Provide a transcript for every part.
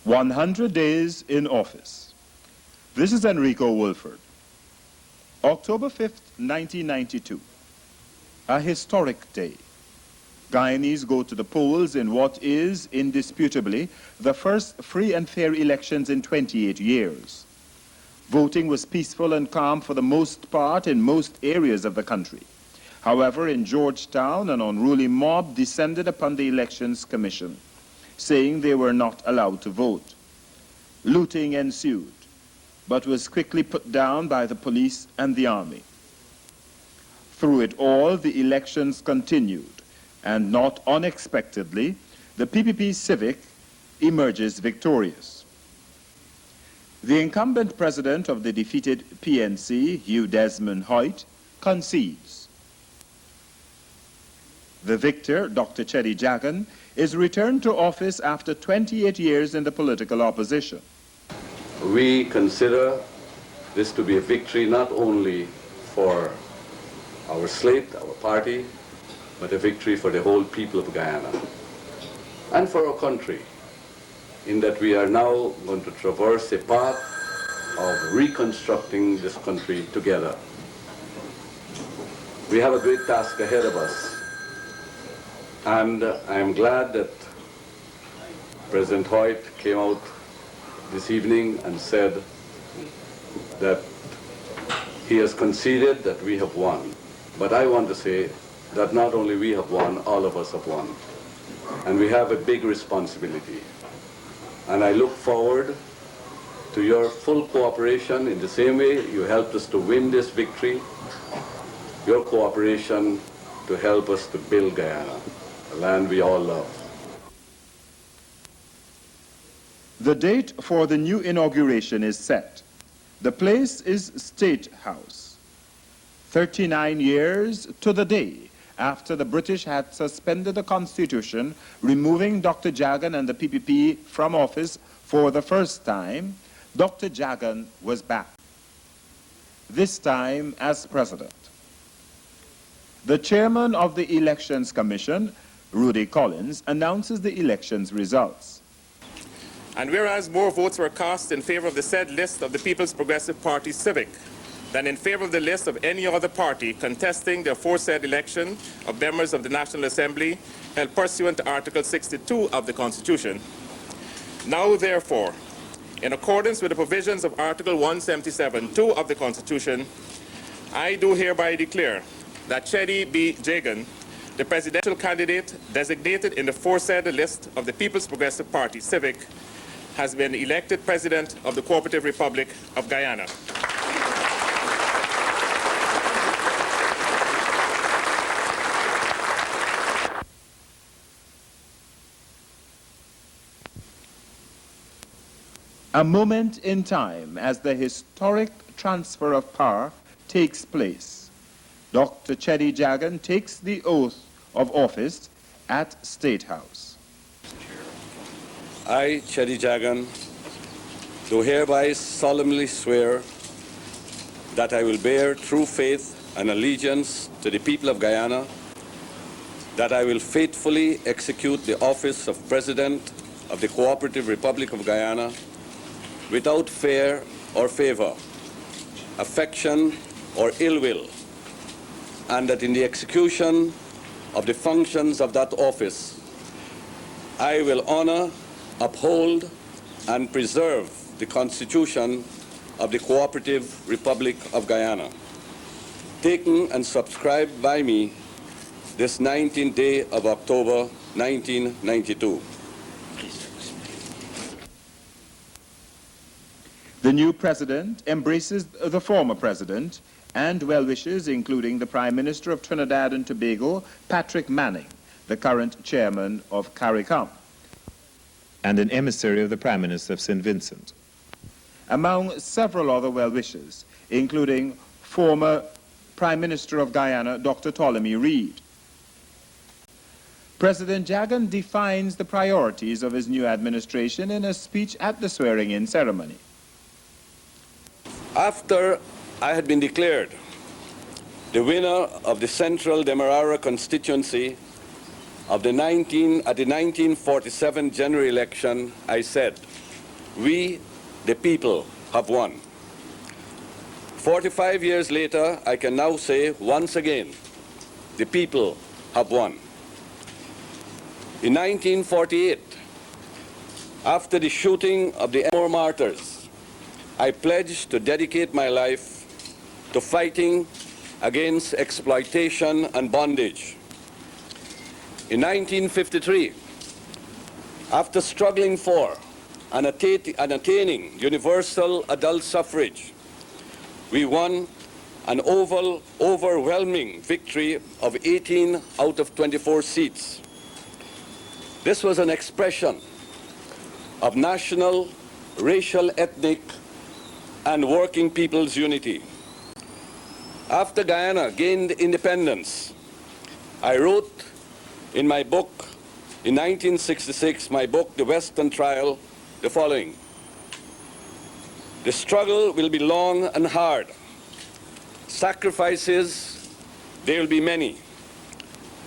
100 days in office. This is Enrico Wolford. October 5th, 1992. A historic day. Guyanese go to the polls in what is, indisputably, the first free and fair elections in 28 years. Voting was peaceful and calm for the most part in most areas of the country. However, in Georgetown, an unruly mob descended upon the Elections Commission, saying they were not allowed to vote. Looting ensued, but was quickly put down by the police and the army. Through it all, the elections continued, and not unexpectedly, the PPP Civic emerges victorious. The incumbent president of the defeated PNC, Desmond Hoyte, concedes. The victor, Dr. Cheddi Jagan, is returned to office after 28 years in the political opposition. We consider this to be a victory not only for our slate, our party, but a victory for the whole people of Guyana and for our country, in that we are now going to traverse a path of reconstructing this country together. We have a great task ahead of us, and I am glad that President Hoyte came out this evening and said that he has conceded that we have won. But I want to say that not only we have won, all of us have won. And we have a big responsibility. And I look forward to your full cooperation in the same way you helped us to win this victory, your cooperation to help us to build Guyana, a land we all love. The date for the new inauguration is set. The place is State House. 39 years to the day after the British had suspended the Constitution, removing Dr. Jagan and the PPP from office for the first time, Dr. Jagan was back, this time as president. The chairman of the Elections Commission, Rudy Collins, announces the election's results. And whereas more votes were cast in favor of the said list of the People's Progressive Party Civic than in favor of the list of any other party contesting the aforesaid election of members of the National Assembly held pursuant to Article 62 of the Constitution. Now, therefore, in accordance with the provisions of Article 177(2) of the Constitution, I do hereby declare that Cheddi B. Jagan, the presidential candidate designated in the aforesaid list of the People's Progressive Party Civic, has been elected President of the Cooperative Republic of Guyana. A moment in time as the historic transfer of power takes place. Dr. Cheddi Jagan takes the oath of office at State House. I, Cheddi Jagan, do hereby solemnly swear that I will bear true faith and allegiance to the people of Guyana, that I will faithfully execute the office of President of the Cooperative Republic of Guyana without fear or favor, affection or ill will, and that in the execution of the functions of that office, I will honor, uphold, and preserve the Constitution of the Cooperative Republic of Guyana, taken and subscribed by me this 19th day of October, 1992. The new president embraces the former president and well-wishers, including the Prime Minister of Trinidad and Tobago, Patrick Manning, the current chairman of CARICOM, and an emissary of the Prime Minister of St. Vincent. Among several other well-wishers, including former Prime Minister of Guyana, Dr. Ptolemy Reed. President Jagan defines the priorities of his new administration in a speech at the swearing-in ceremony. After I had been declared the winner of the Central Demerara constituency at the 1947 general election, I said, We, the people, have won. 45 years later, I can now say once again, the people have won. In 1948, after the shooting of the Emor martyrs, I pledged to dedicate my life to fighting against exploitation and bondage. In 1953, after struggling for and attaining universal adult suffrage, we won an overwhelming victory of 18 out of 24 seats. This was an expression of national, racial, ethnic, and working people's unity. After Guyana gained independence, I wrote in my book, in 1966, my book, The Western Trial, the following: "The struggle will be long and hard. Sacrifices, there will be many.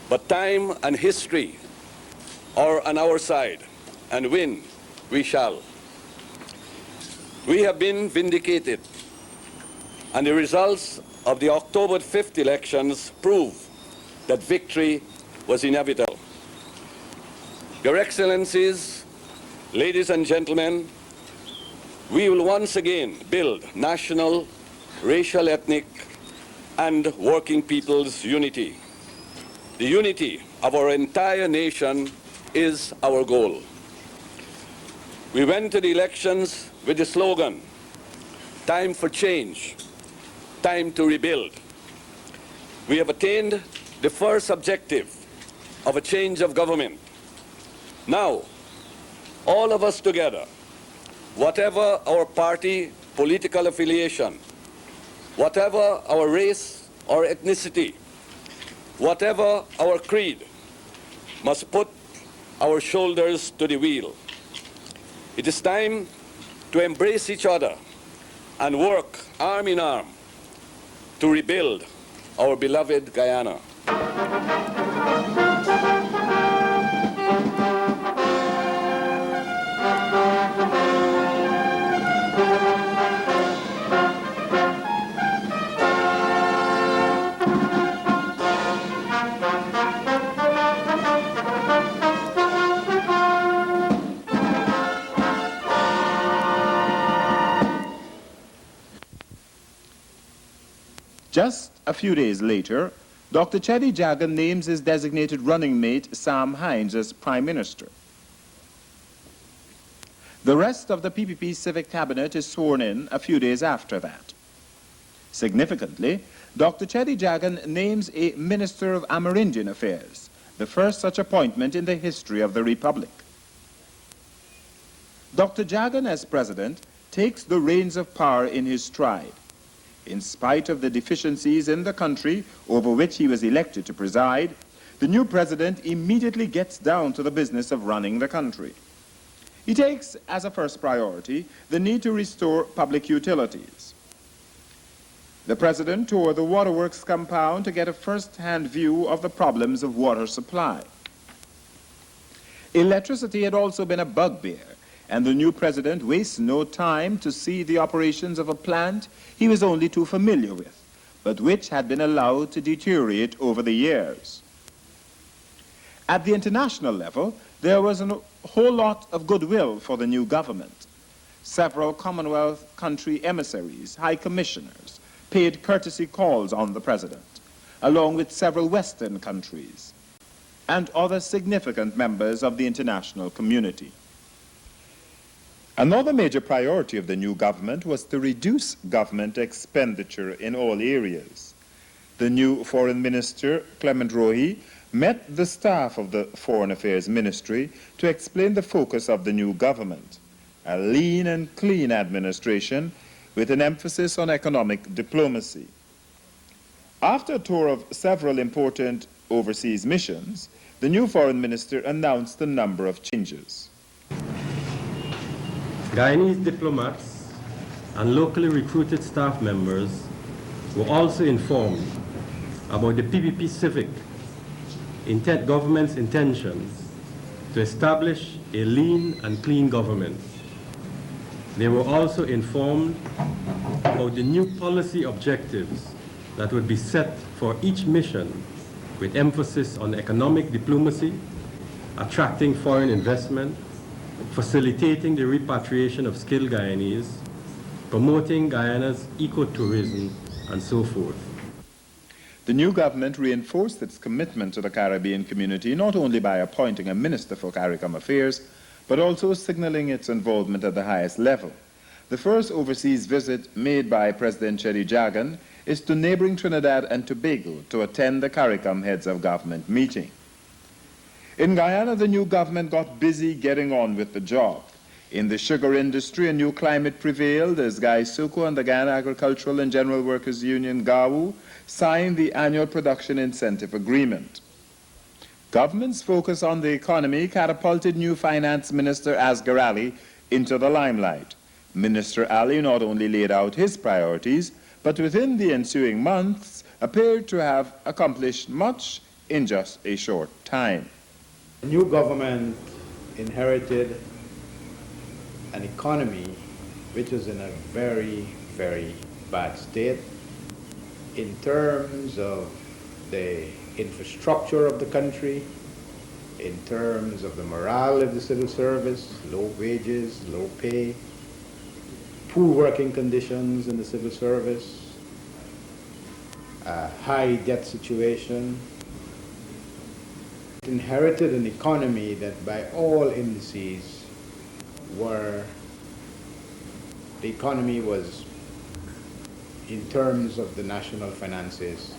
But time and history are on our side, and win we shall. We have been vindicated, and the results of the October 5th elections prove that victory was inevitable. Your Excellencies, ladies and gentlemen, we will once again build national, racial, ethnic, and working people's unity. The unity of our entire nation is our goal. We went to the elections with the slogan, time for change, time to rebuild. We have attained the first objective of a change of government. Now, all of us together, whatever our party political affiliation, whatever our race or ethnicity, whatever our creed, must put our shoulders to the wheel. It is time to embrace each other and work arm in arm to rebuild our beloved Guyana. Just a few days later, Dr. Cheddi Jagan names his designated running mate, Sam Hines, as Prime Minister. The rest of the PPP Civic cabinet is sworn in a few days after that. Significantly, Dr. Cheddi Jagan names a Minister of Amerindian Affairs, the first such appointment in the history of the Republic. Dr. Jagan, as president, takes the reins of power in his stride. In spite of the deficiencies in the country over which he was elected to preside, the new president immediately gets down to the business of running the country. He takes as a first priority the need to restore public utilities. The president toured the waterworks compound to get a first-hand view of the problems of water supply. Electricity had also been a bugbear, and the new president wastes no time to see the operations of a plant he was only too familiar with, but which had been allowed to deteriorate over the years. At the international level, there was a whole lot of goodwill for the new government. Several Commonwealth country emissaries, high commissioners, paid courtesy calls on the president, along with several Western countries and other significant members of the international community. Another major priority of the new government was to reduce government expenditure in all areas. The new Foreign Minister, Clement Rohi, met the staff of the Foreign Affairs Ministry to explain the focus of the new government, a lean and clean administration with an emphasis on economic diplomacy. After a tour of several important overseas missions, the new Foreign Minister announced a number of changes. Guyanese diplomats and locally recruited staff members were also informed about the PPP Civic government's intentions to establish a lean and clean government. They were also informed about the new policy objectives that would be set for each mission, with emphasis on economic diplomacy, attracting foreign investment, facilitating the repatriation of skilled Guyanese, promoting Guyana's ecotourism, and so forth. The new government reinforced its commitment to the Caribbean community not only by appointing a minister for CARICOM affairs, but also signaling its involvement at the highest level. The first overseas visit made by President Cheddi Jagan is to neighboring Trinidad and Tobago to attend the CARICOM heads of government meeting. In Guyana, the new government got busy getting on with the job. In the sugar industry, a new climate prevailed as Guy Suko and the Guyana Agricultural and General Workers Union, GAWU, signed the annual production incentive agreement. Government's focus on the economy catapulted new Finance Minister Asghar Ali into the limelight. Minister Ali not only laid out his priorities, but within the ensuing months appeared to have accomplished much in just a short time. The new government inherited an economy which is in a very, very bad state in terms of the infrastructure of the country, in terms of the morale of the civil service, low wages, low pay, poor working conditions in the civil service, a high debt situation. It inherited an economy that by all indices the economy was, in terms of the national finances,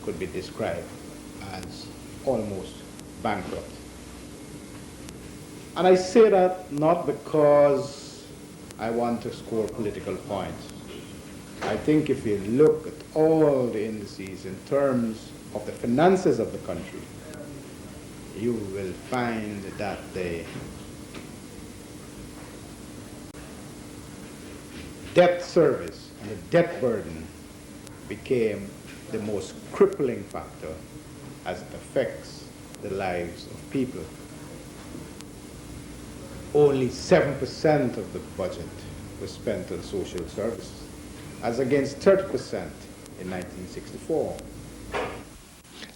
could be described as almost bankrupt. And I say that not because I want to score political points. I think if you look at all the indices in terms of the finances of the country, you will find that the debt service and the debt burden became the most crippling factor as it affects the lives of people. Only 7% of the budget was spent on social services, as against 30% in 1964.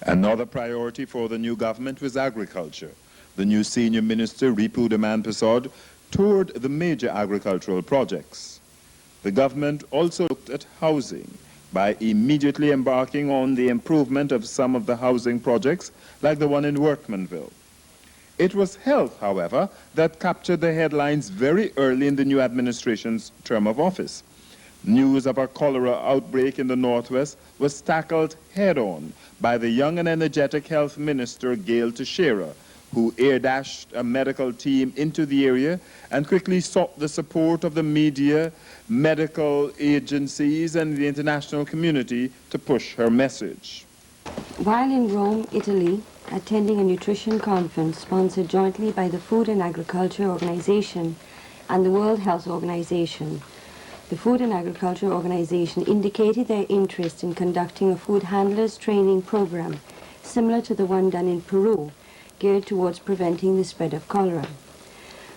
Another priority for the new government was agriculture. The new senior minister, Ripu Daman Prasad, toured the major agricultural projects. The government also looked at housing by immediately embarking on the improvement of some of the housing projects, like the one in Workmanville. It was health, however, that captured the headlines very early in the new administration's term of office. News of a cholera outbreak in the Northwest was tackled head-on by the young and energetic health minister, Gail Teixeira, who air-dashed a medical team into the area and quickly sought the support of the media, medical agencies, and the international community to push her message. While in Rome, Italy, attending a nutrition conference sponsored jointly by the Food and Agriculture Organization and the World Health Organization, the Food and Agriculture Organization indicated their interest in conducting a food handlers training program similar to the one done in Peru, geared towards preventing the spread of cholera.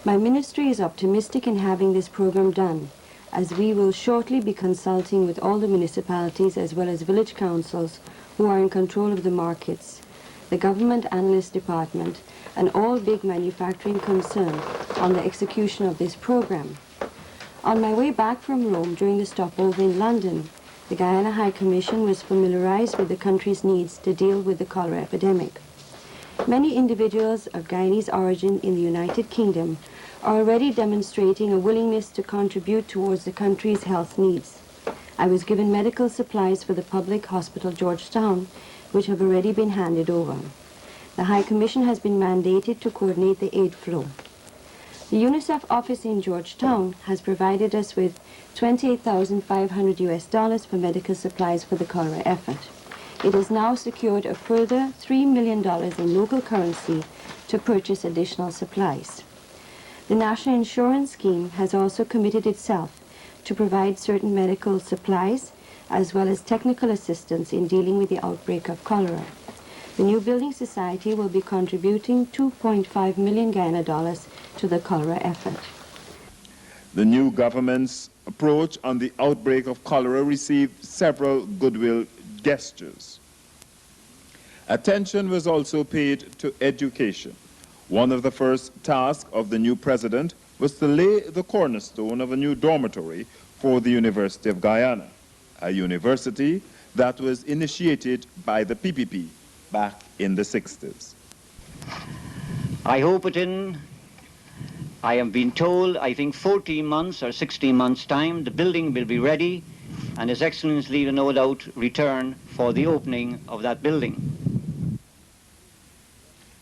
My ministry is optimistic in having this program done, as we will shortly be consulting with all the municipalities as well as village councils who are in control of the markets, the government analyst department, and all big manufacturing concerned on the execution of this program. On my way back from Rome during the stopover in London, the Guyana High Commission was familiarized with the country's needs to deal with the cholera epidemic. Many individuals of Guyanese origin in the United Kingdom are already demonstrating a willingness to contribute towards the country's health needs. I was given medical supplies for the public hospital Georgetown, which have already been handed over. The High Commission has been mandated to coordinate the aid flow. The UNICEF office in Georgetown has provided us with $28,500 for medical supplies for the cholera effort. It has now secured a further $3 million in local currency to purchase additional supplies. The National Insurance Scheme has also committed itself to provide certain medical supplies as well as technical assistance in dealing with the outbreak of cholera. The New Building Society will be contributing $2.5 million Guyana dollars to the cholera effort. The new government's approach on the outbreak of cholera received several goodwill gestures. Attention was also paid to education. One of the first tasks of the new president was to lay the cornerstone of a new dormitory for the University of Guyana, a university that was initiated by the PPP back in the 60s. I hope I have been told, I think 14 months or 16 months' time, the building will be ready, and His Excellency will no doubt return for the opening of that building.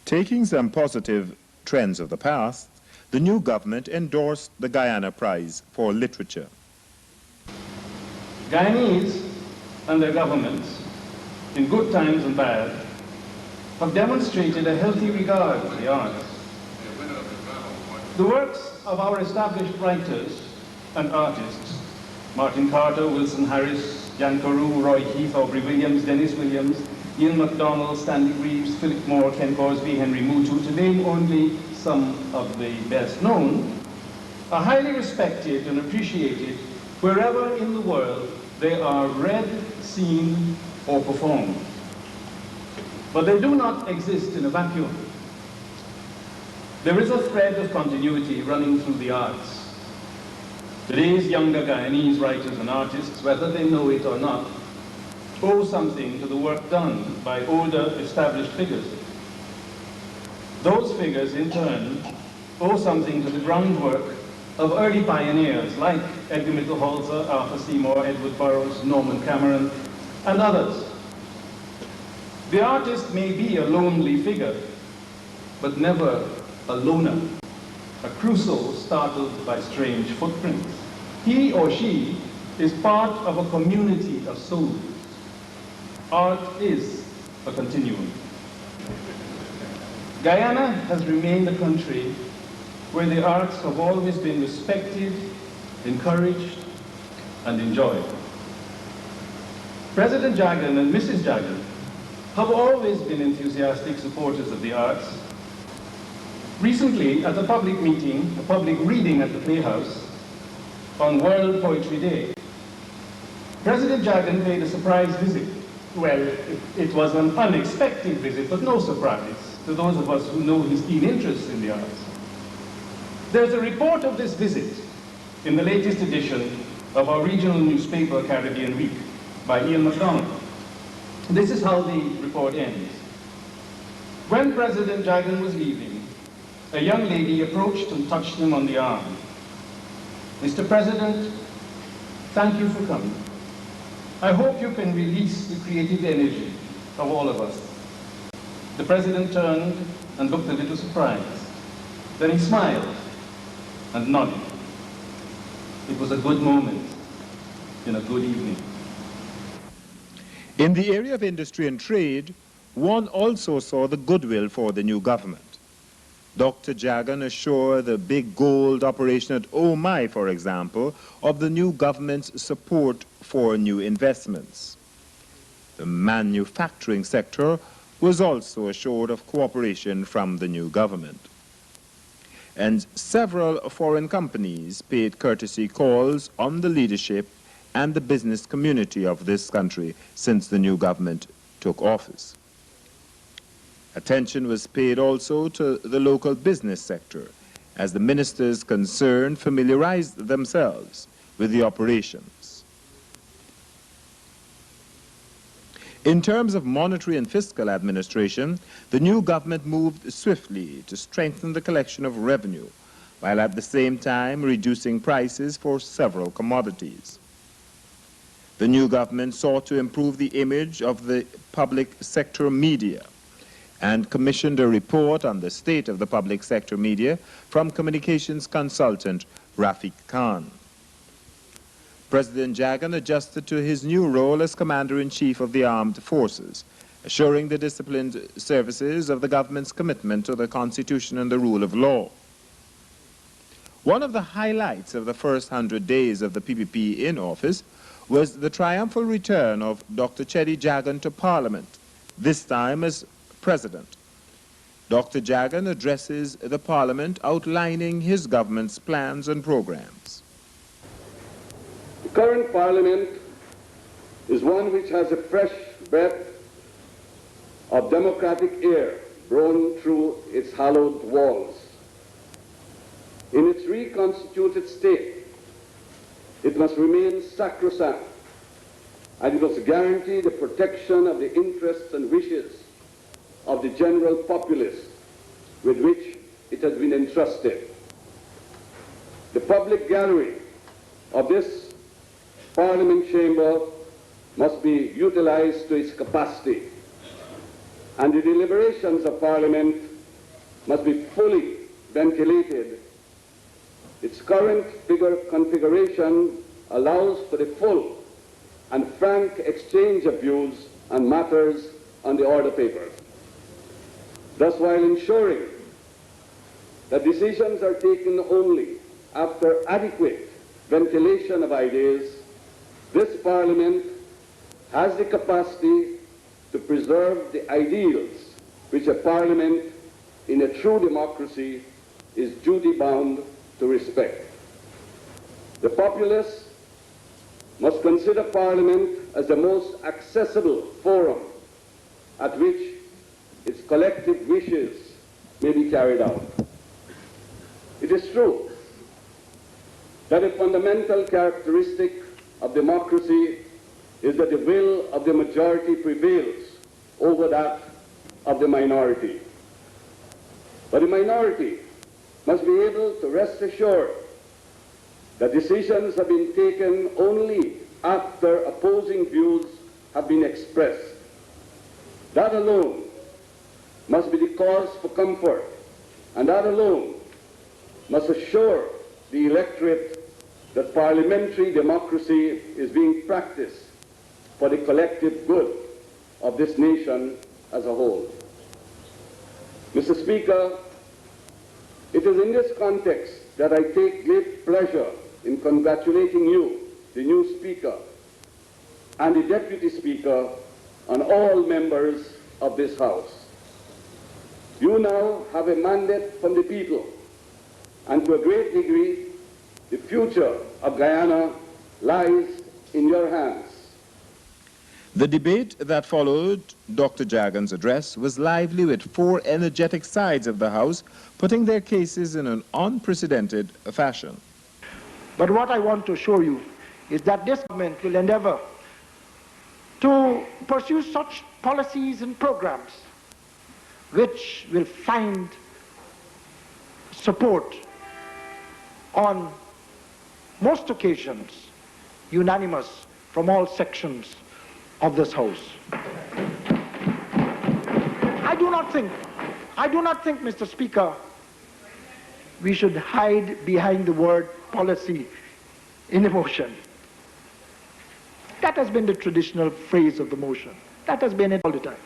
Taking some positive trends of the past, the new government endorsed the Guyana Prize for Literature. Guyanese and their governments, in good times and bad, have demonstrated a healthy regard for the arts. The works of our established writers and artists, Martin Carter, Wilson Harris, Jan Carew, Roy Keith, Aubrey Williams, Dennis Williams, Ian MacDonald, Stanley Reeves, Philip Moore, Ken Corsby, Henry Mutu, to name only some of the best known, are highly respected and appreciated wherever in the world they are read, seen, or performed. But they do not exist in a vacuum. There is a thread of continuity running through the arts. Today's younger Guyanese writers and artists, whether they know it or not, owe something to the work done by older established figures. Those figures, in turn, owe something to the groundwork of early pioneers like Edgar Mittelholzer, Arthur Seymour, Edward Burroughs, Norman Cameron, and others. The artist may be a lonely figure, but never a loner, a Crusoe startled by strange footprints. He or she is part of a community of souls. Art is a continuum. Guyana has remained a country where the arts have always been respected, encouraged, and enjoyed. President Jagan and Mrs. Jagan have always been enthusiastic supporters of the arts. Recently, at a public meeting, a public reading at the Playhouse on World Poetry Day, President Jagan paid a surprise visit. Well, it was an unexpected visit, but no surprise to those of us who know his keen interest in the arts. There's a report of this visit in the latest edition of our regional newspaper, Caribbean Week, by Ian MacDonald. This is how the report ends. When President Jagan was leaving, a young lady approached and touched him on the arm. Mr. President, thank you for coming. I hope you can release the creative energy of all of us. The President turned and looked a little surprised. Then he smiled and nodded. It was a good moment in a good evening. In the area of industry and trade, one also saw the goodwill for the new government. Dr. Jagan assured the big gold operation at Oh My, for example, of the new government's support for new investments. The manufacturing sector was also assured of cooperation from the new government. And several foreign companies paid courtesy calls on the leadership and the business community of this country since the new government took office. Attention was paid also to the local business sector, as the ministers concerned familiarized themselves with the operations. In terms of monetary and fiscal administration, the new government moved swiftly to strengthen the collection of revenue, while at the same time reducing prices for several commodities. The new government sought to improve the image of the public sector media and commissioned a report on the state of the public sector media from communications consultant Rafiq Khan. President Jagan adjusted to his new role as Commander-in-Chief of the Armed Forces, assuring the disciplined services of the government's commitment to the Constitution and the rule of law. One of the highlights of the first 100 days of the PPP in office was the triumphal return of Dr. Cheddi Jagan to Parliament, this time as President. Dr. Jagan addresses the Parliament outlining his government's plans and programs. The current Parliament is one which has a fresh breath of democratic air blown through its hallowed walls. In its reconstituted state, it must remain sacrosanct, and it must guarantee the protection of the interests and wishes of the general populace with which it has been entrusted. The public gallery of this Parliament chamber must be utilized to its capacity, and the deliberations of Parliament must be fully ventilated. Its current configuration allows for the full and frank exchange of views on matters on the order paper. Thus, while ensuring that decisions are taken only after adequate ventilation of ideas, this Parliament has the capacity to preserve the ideals which a Parliament in a true democracy is duty-bound to respect. The populace must consider Parliament as the most accessible forum at which its collective wishes may be carried out. It is true that a fundamental characteristic of democracy is that the will of the majority prevails over that of the minority. But the minority must be able to rest assured that decisions have been taken only after opposing views have been expressed. That alone must be the cause for comfort, and that alone must assure the electorate that parliamentary democracy is being practiced for the collective good of this nation as a whole. Mr. Speaker, it is in this context that I take great pleasure in congratulating you, the new Speaker, and the Deputy Speaker, and all members of this House. You now have a mandate from the people, and to a great degree, the future of Guyana lies in your hands. The debate that followed Dr. Jagan's address was lively, with four energetic sides of the House putting their cases in an unprecedented fashion. But what I want to assure you is that this government will endeavor to pursue such policies and programs which will find support on most occasions unanimous from all sections of this House. I do not think, Mr. Speaker, we should hide behind the word policy in a motion. That has been the traditional phrase of the motion. That has been it all the time.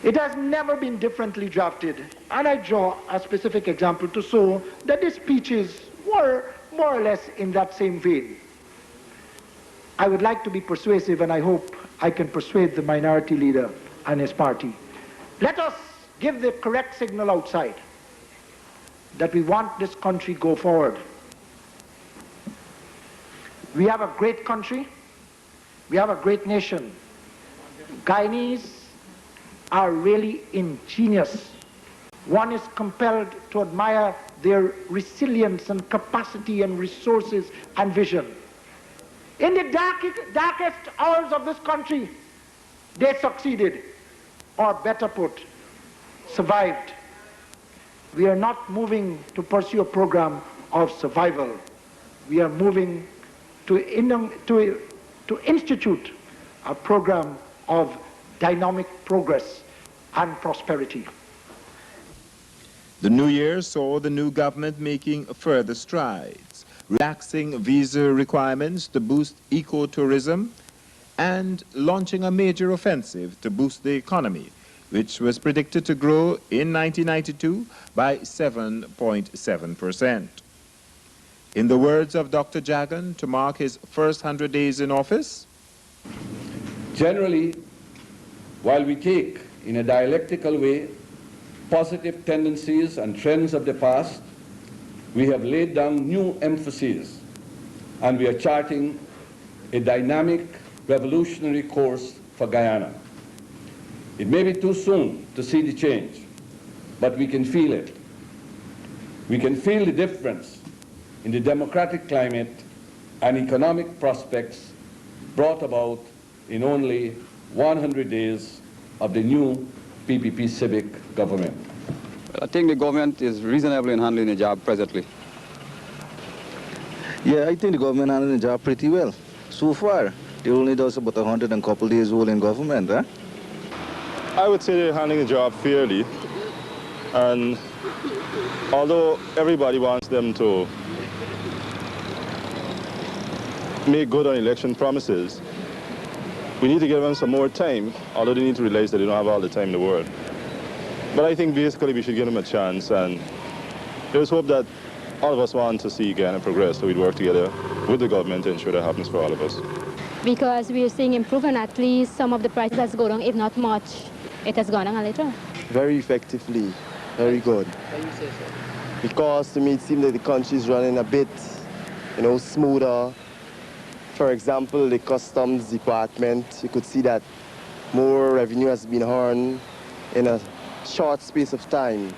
It has never been differently drafted, and I draw a specific example to show that the speeches were more or less in that same vein. I would like to be persuasive, and I hope I can persuade the minority leader and his party. Let us give the correct signal outside that we want this country go forward. We have a great country. We have a great nation. Guyanese are really ingenious. One is compelled to admire their resilience and capacity and resources and vision. In the darkest hours of this country, they succeeded, or better put, survived. We are not moving to pursue a program of survival. We are moving to institute a program of dynamic progress and prosperity. The new year saw the new government making further strides, relaxing visa requirements to boost ecotourism, and launching a major offensive to boost the economy, which was predicted to grow in 1992 by 7.7%. In the words of Dr. Jagan, to mark his first 100 days in office, Generally, while we take in a dialectical way positive tendencies and trends of the past, we have laid down new emphases, and we are charting a dynamic, revolutionary course for Guyana. It may be too soon to see the change, but we can feel it. We can feel the difference in the democratic climate and economic prospects brought about in only 100 days of the new PPP Civic government. I think the government is reasonable in handling the job presently. Yeah, I think the government handling the job pretty well. So far, they only does about 100 and a couple days old in government, huh? I would say they're handling the job fairly. And although everybody wants them to make good on election promises, we need to give them some more time, although they need to realize that they don't have all the time in the world. But I think basically we should give them a chance, and there's hope that all of us want to see Guyana progress, so we'd work together with the government to ensure that happens for all of us. Because we are seeing improvement, at least some of the prices has gone down, if not much, it has gone down a little. Very effectively, very good. Why you say so? Because to me it seems that the country is running a bit, smoother. For example, the customs department, you could see that more revenue has been earned in a short space of time.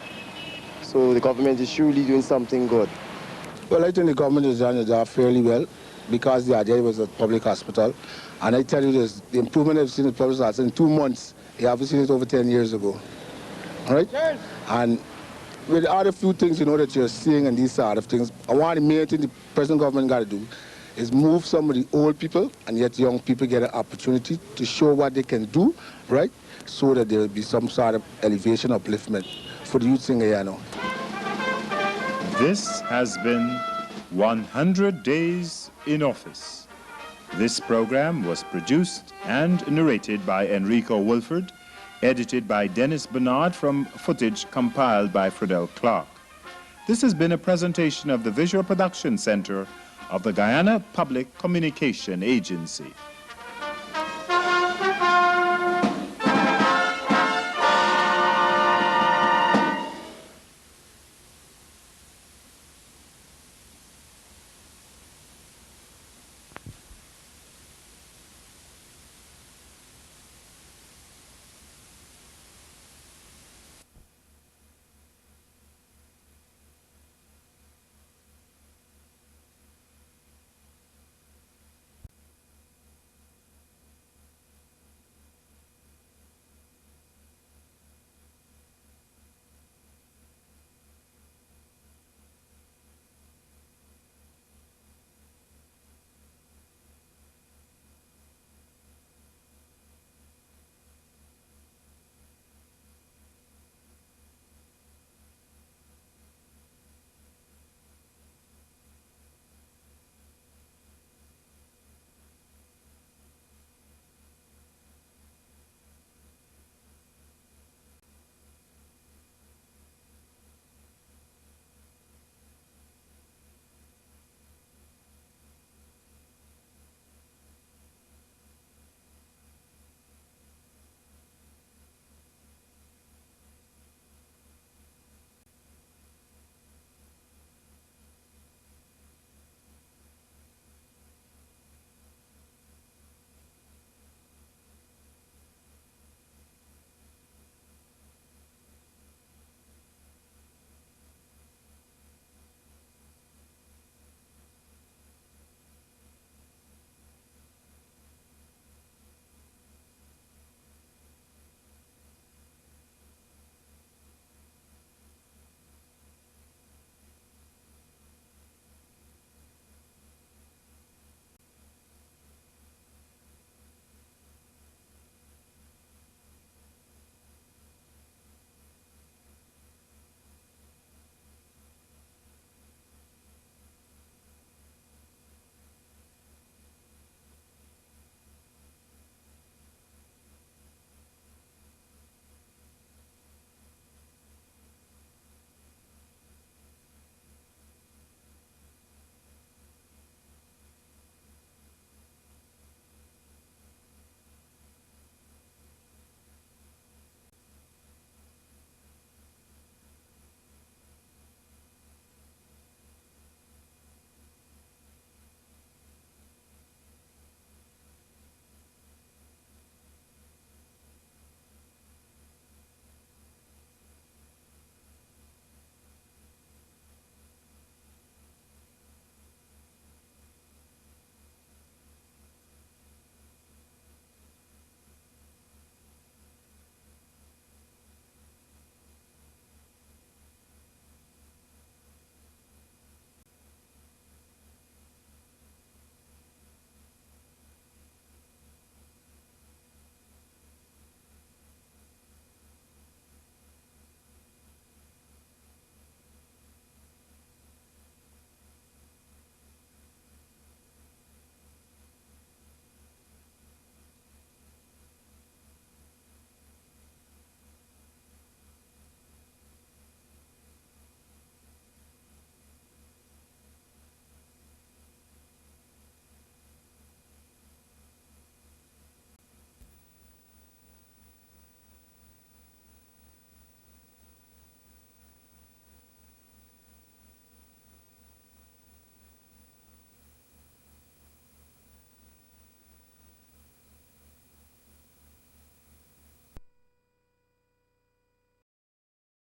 So the government is surely doing something good. Well, I think the government has done the job fairly well because the idea was a public hospital. And I tell you this, the improvement I've seen in the public hospital in 2 months, you haven't seen it over 10 years ago. All right? Yes. And with the other few things, that you're seeing and these sort of things, I want the main thing the present government got to do is move some of the old people and yet young people get an opportunity to show what they can do, right? So that there will be some sort of elevation, upliftment for the youth in Guyana. This has been 100 Days in Office. This program was produced and narrated by Enrico Wolford, edited by Dennis Bernard from footage compiled by Fredel Clark. This has been a presentation of the Visual Production Center of the Guyana Public Communication Agency.